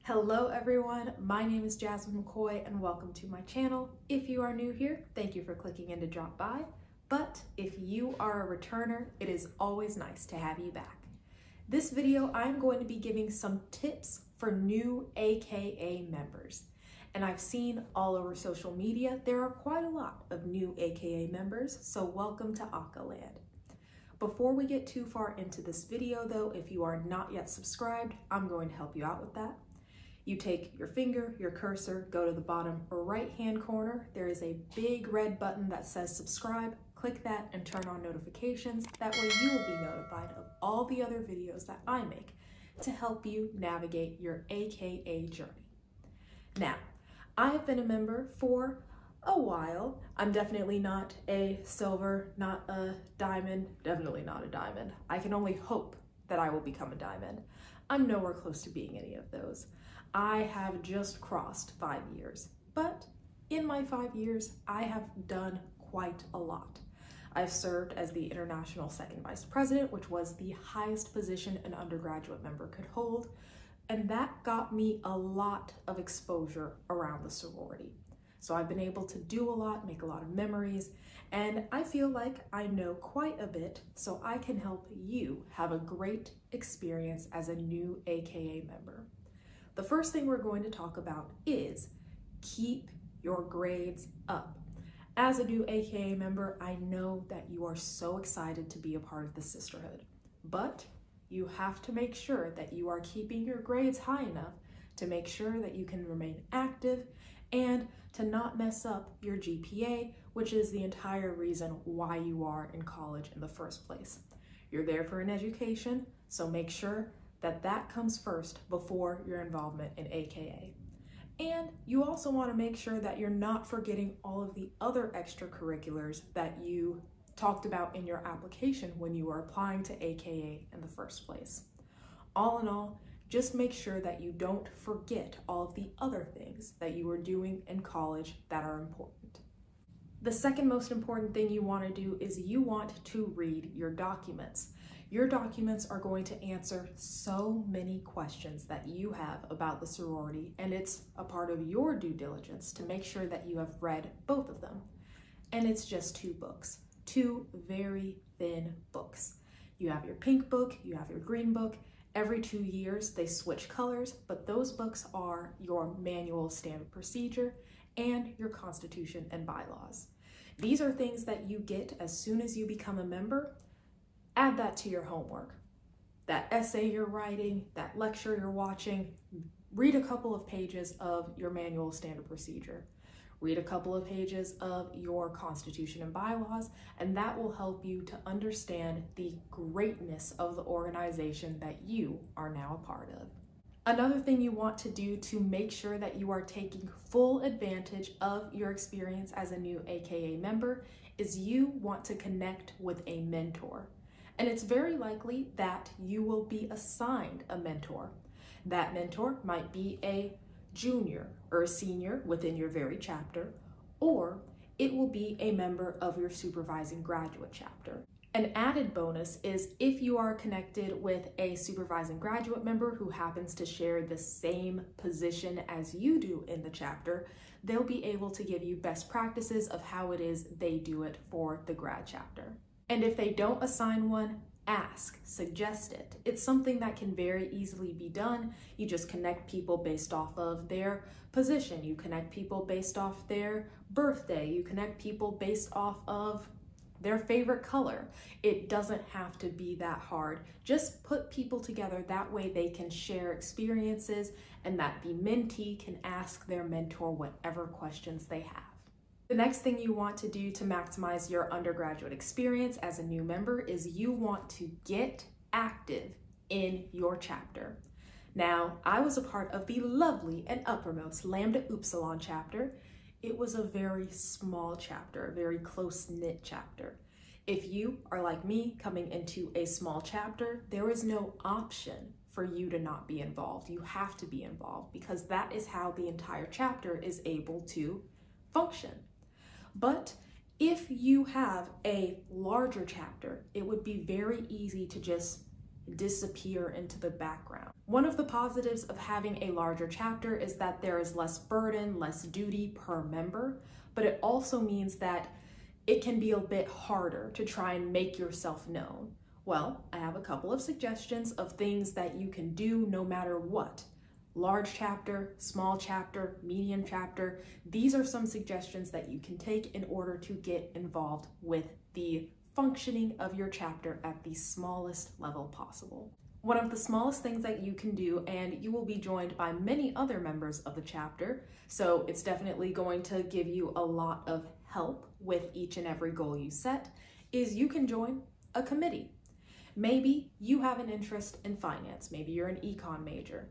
Hello everyone, my name is Jasmine McCoy and welcome to my channel. If you are new here, thank you for clicking in to drop by. But if you are a returner, it is always nice to have you back. This video, I'm going to be giving some tips for new AKA members. And I've seen all over social media, there are quite a lot of new AKA members, so welcome to AKA land. Before we get too far into this video though, if you are not yet subscribed, I'm going to help you out with that. You take your finger, your cursor, go to the bottom right-hand corner. There is a big red button that says subscribe. Click that and turn on notifications. That way you will be notified of all the other videos that I make to help you navigate your AKA journey. Now, I have been a member for a while. I'm definitely not a silver, not a diamond, definitely not a diamond. I can only hope that I will become a diamond. I'm nowhere close to being any of those. I have just crossed 5 years, but in my 5 years, I have done quite a lot. I've served as the International Second Vice President, which was the highest position an undergraduate member could hold, and that got me a lot of exposure around the sorority. So I've been able to do a lot, make a lot of memories, and I feel like I know quite a bit, so I can help you have a great experience as a new AKA member. The first thing we're going to talk about is keep your grades up. As a new AKA member, I know that you are so excited to be a part of the sisterhood, but you have to make sure that you are keeping your grades high enough to make sure that you can remain active and to not mess up your GPA, which is the entire reason why you are in college in the first place. You're there for an education, so make sure that that comes first before your involvement in AKA. And you also want to make sure that you're not forgetting all of the other extracurriculars that you talked about in your application when you were applying to AKA in the first place. All in all, just make sure that you don't forget all of the other things that you were doing in college that are important. The second most important thing you want to do is you want to read your documents. Your documents are going to answer so many questions that you have about the sorority, and it's a part of your due diligence to make sure that you have read both of them. And it's just 2 books, 2 very thin books. You have your pink book, you have your green book. Every 2 years they switch colors, but those books are your manual standard procedure and your constitution and bylaws. These are things that you get as soon as you become a member. Add that to your homework. That essay you're writing, that lecture you're watching, read a couple of pages of your manual standard procedure. Read a couple of pages of your constitution and bylaws, and that will help you to understand the greatness of the organization that you are now a part of. Another thing you want to do to make sure that you are taking full advantage of your experience as a new AKA member is you want to connect with a mentor. And it's very likely that you will be assigned a mentor. That mentor might be a junior or a senior within your very chapter, or it will be a member of your supervising graduate chapter. An added bonus is if you are connected with a supervising graduate member who happens to share the same position as you do in the chapter, they'll be able to give you best practices of how it is they do it for the grad chapter. And if they don't assign one, ask, suggest it. It's something that can very easily be done. You just connect people based off of their position. You connect people based off their birthday. You connect people based off of their favorite color. It doesn't have to be that hard. Just put people together, that way they can share experiences and that the mentee can ask their mentor whatever questions they have. The next thing you want to do to maximize your undergraduate experience as a new member is you want to get active in your chapter. Now, I was a part of the lovely and uppermost Lambda Upsilon chapter. It was a very small chapter, a very close-knit chapter. If you are like me coming into a small chapter, there is no option for you to not be involved. You have to be involved because that is how the entire chapter is able to function. But if you have a larger chapter, it would be very easy to just disappear into the background. One of the positives of having a larger chapter is that there is less burden, less duty per member, but it also means that it can be a bit harder to try and make yourself known. Well, I have a couple of suggestions of things that you can do no matter what. Large chapter, small chapter, medium chapter. These are some suggestions that you can take in order to get involved with the functioning of your chapter at the smallest level possible. One of the smallest things that you can do, and you will be joined by many other members of the chapter, so it's definitely going to give you a lot of help with each and every goal you set, is you can join a committee. Maybe you have an interest in finance. Maybe you're an econ major.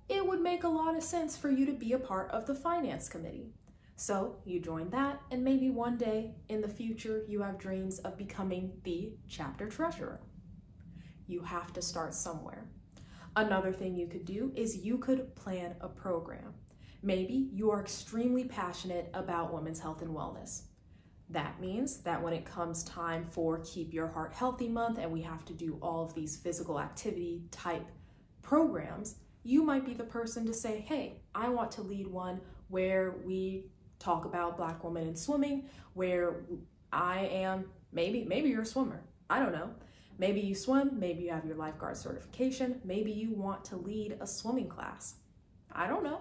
It would make a lot of sense for you to be a part of the finance committee. So you join that, and maybe one day in the future, you have dreams of becoming the chapter treasurer. You have to start somewhere. Another thing you could do is you could plan a program. Maybe you are extremely passionate about women's health and wellness. That means that when it comes time for Keep Your Heart Healthy Month and we have to do all of these physical activity type programs, you might be the person to say, hey, I want to lead one where we talk about Black women in swimming, where I am, maybe you're a swimmer, I don't know. Maybe you swim, maybe you have your lifeguard certification, maybe you want to lead a swimming class. I don't know,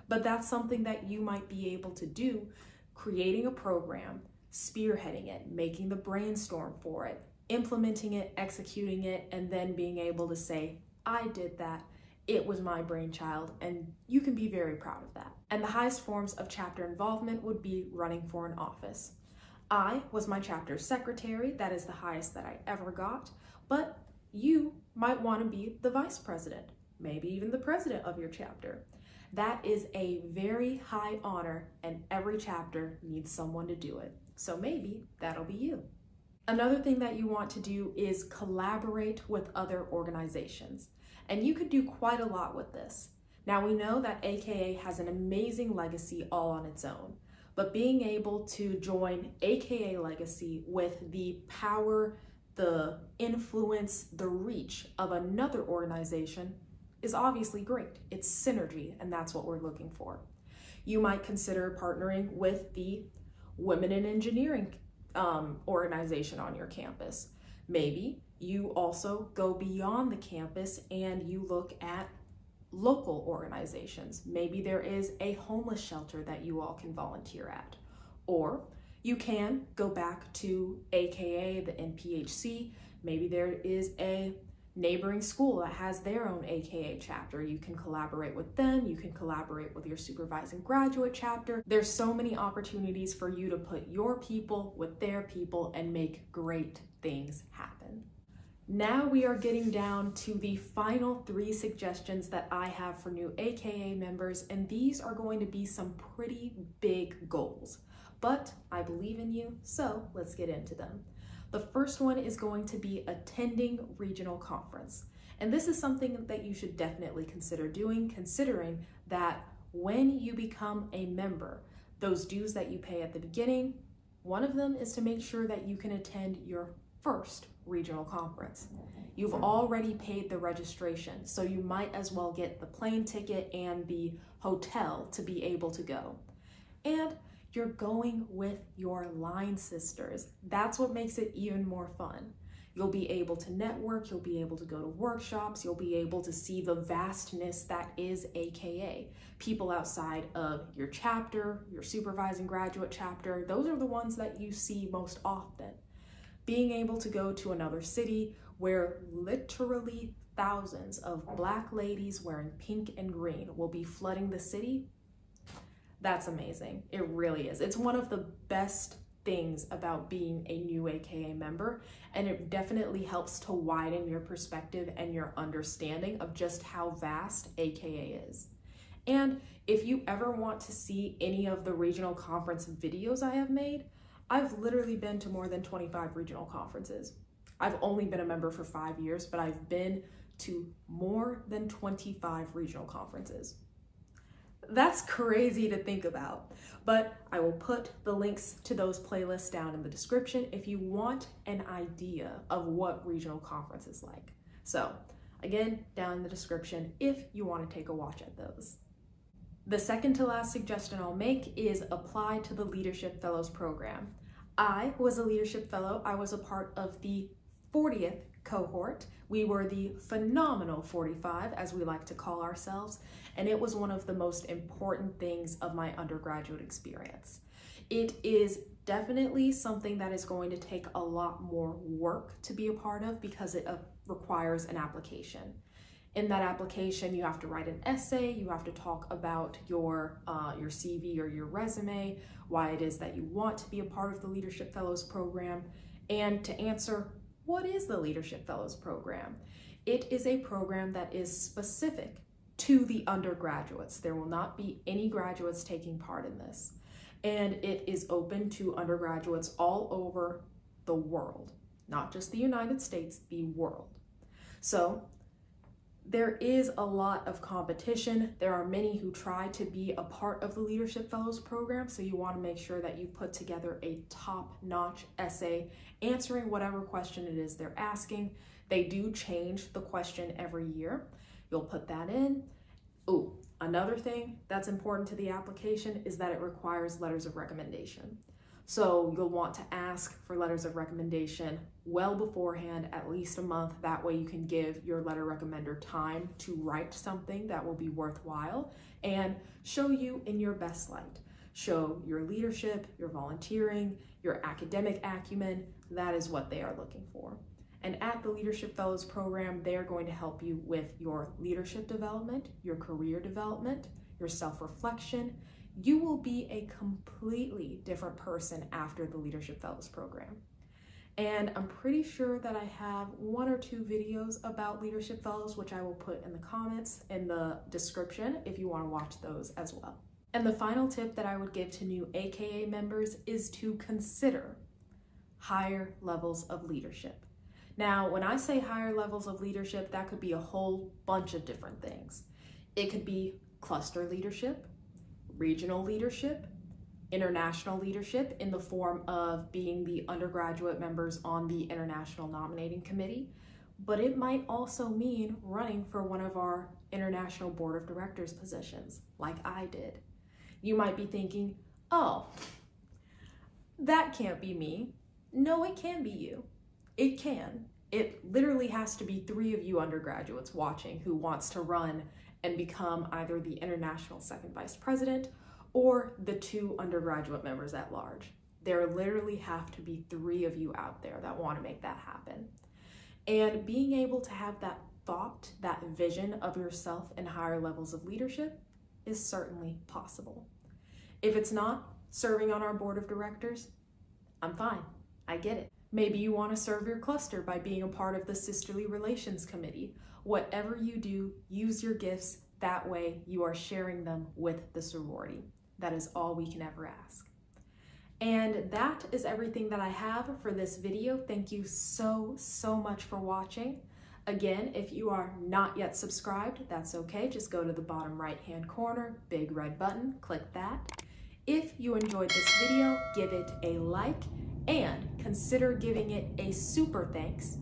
but that's something that you might be able to do, creating a program, spearheading it, making the brainstorm for it, implementing it, executing it, and then being able to say, I did that. It was my brainchild, and you can be very proud of that. And the highest forms of chapter involvement would be running for an office. I was my chapter secretary. That is the highest that I ever got, but you might want to be the vice president, maybe even the president of your chapter. That is a very high honor, and every chapter needs someone to do it. So maybe that'll be you. Another thing that you want to do is collaborate with other organizations. And you could do quite a lot with this. Now we know that AKA has an amazing legacy all on its own, but being able to join AKA legacy with the power, the influence, the reach of another organization is obviously great. It's synergy, and that's what we're looking for. You might consider partnering with the Women in Engineering organization on your campus. Maybe you also go beyond the campus and you look at local organizations. Maybe there is a homeless shelter that you all can volunteer at. Or you can go back to AKA, the NPHC. Maybe there is a neighboring school that has their own AKA chapter. You can collaborate with them. You can collaborate with your supervising graduate chapter. There's so many opportunities for you to put your people with their people and make great things happen. Now we are getting down to the final 3 suggestions that I have for new AKA members, and these are going to be some pretty big goals, but I believe in you, so let's get into them. The first one is going to be attending regional conference. And this is something that you should definitely consider doing, considering that when you become a member, those dues that you pay at the beginning, one of them is to make sure that you can attend your first regional conference. You've already paid the registration, so you might as well get the plane ticket and the hotel to be able to go. And you're going with your line sisters. That's what makes it even more fun. You'll be able to network, you'll be able to go to workshops, you'll be able to see the vastness that is AKA. People outside of your chapter, your supervising graduate chapter, those are the ones that you see most often. Being able to go to another city where literally thousands of Black ladies wearing pink and green will be flooding the city, that's amazing. It really is. It's one of the best things about being a new AKA member, and it definitely helps to widen your perspective and your understanding of just how vast AKA is. And if you ever want to see any of the regional conference videos I have made, I've literally been to more than 25 regional conferences. I've only been a member for 5 years, but I've been to more than 25 regional conferences. That's crazy to think about, but I will put the links to those playlists down in the description if you want an idea of what regional conference is like. So again, down in the description if you want to take a watch at those. The second to last suggestion I'll make is apply to the Leadership Fellows program. I was a Leadership Fellow. I was a part of the 40th cohort. We were the phenomenal 45, as we like to call ourselves, and it was one of the most important things of my undergraduate experience. It is definitely something that is going to take a lot more work to be a part of because it requires an application. In that application, you have to write an essay, you have to talk about your CV or your resume, why it is that you want to be a part of the Leadership Fellows program, and to answer, what is the Leadership Fellows program? It is a program that is specific to the undergraduates. There will not be any graduates taking part in this. And it is open to undergraduates all over the world, not just the United States, the world. So there is a lot of competition. There are many who try to be a part of the Leadership Fellows program, so you want to make sure that you put together a top-notch essay answering whatever question it is they're asking. They do change the question every year. You'll put that in. Oh, another thing that's important to the application is that it requires letters of recommendation. So you'll want to ask for letters of recommendation well beforehand, at least a month. That way you can give your letter recommender time to write something that will be worthwhile and show you in your best light. Show your leadership, your volunteering, your academic acumen. That is what they are looking for. And at the Leadership Fellows program, they are going to help you with your leadership development, your career development, your self-reflection. You will be a completely different person after the Leadership Fellows program. And I'm pretty sure that I have 1 or 2 videos about Leadership Fellows, which I will put in the comments in the description if you want to watch those as well. And the final tip that I would give to new AKA members is to consider higher levels of leadership. Now, when I say higher levels of leadership, that could be a whole bunch of different things. It could be cluster leadership, regional leadership, international leadership in the form of being the undergraduate members on the International Nominating Committee, but it might also mean running for one of our International Board of Directors positions, like I did. You might be thinking, oh, that can't be me. No, it can be you. It can. It literally has to be 3 of you undergraduates watching who wants to run and become either the International Second Vice President or the 2 undergraduate members at large. There literally have to be 3 of you out there that want to make that happen. And being able to have that thought, that vision of yourself in higher levels of leadership is certainly possible. If it's not serving on our board of directors, I'm fine. I get it. Maybe you want to serve your cluster by being a part of the Sisterly Relations Committee. Whatever you do, use your gifts. That way you are sharing them with the sorority. That is all we can ever ask. And that is everything that I have for this video. Thank you so much for watching. Again, if you are not yet subscribed, that's okay. Just go to the bottom right-hand corner, big red button, click that. If you enjoyed this video, give it a like and consider giving it a super thanks.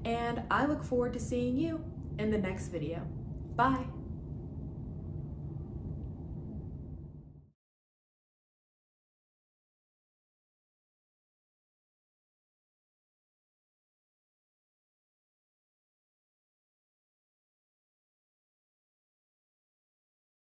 And I look forward to seeing you in the next video. Bye.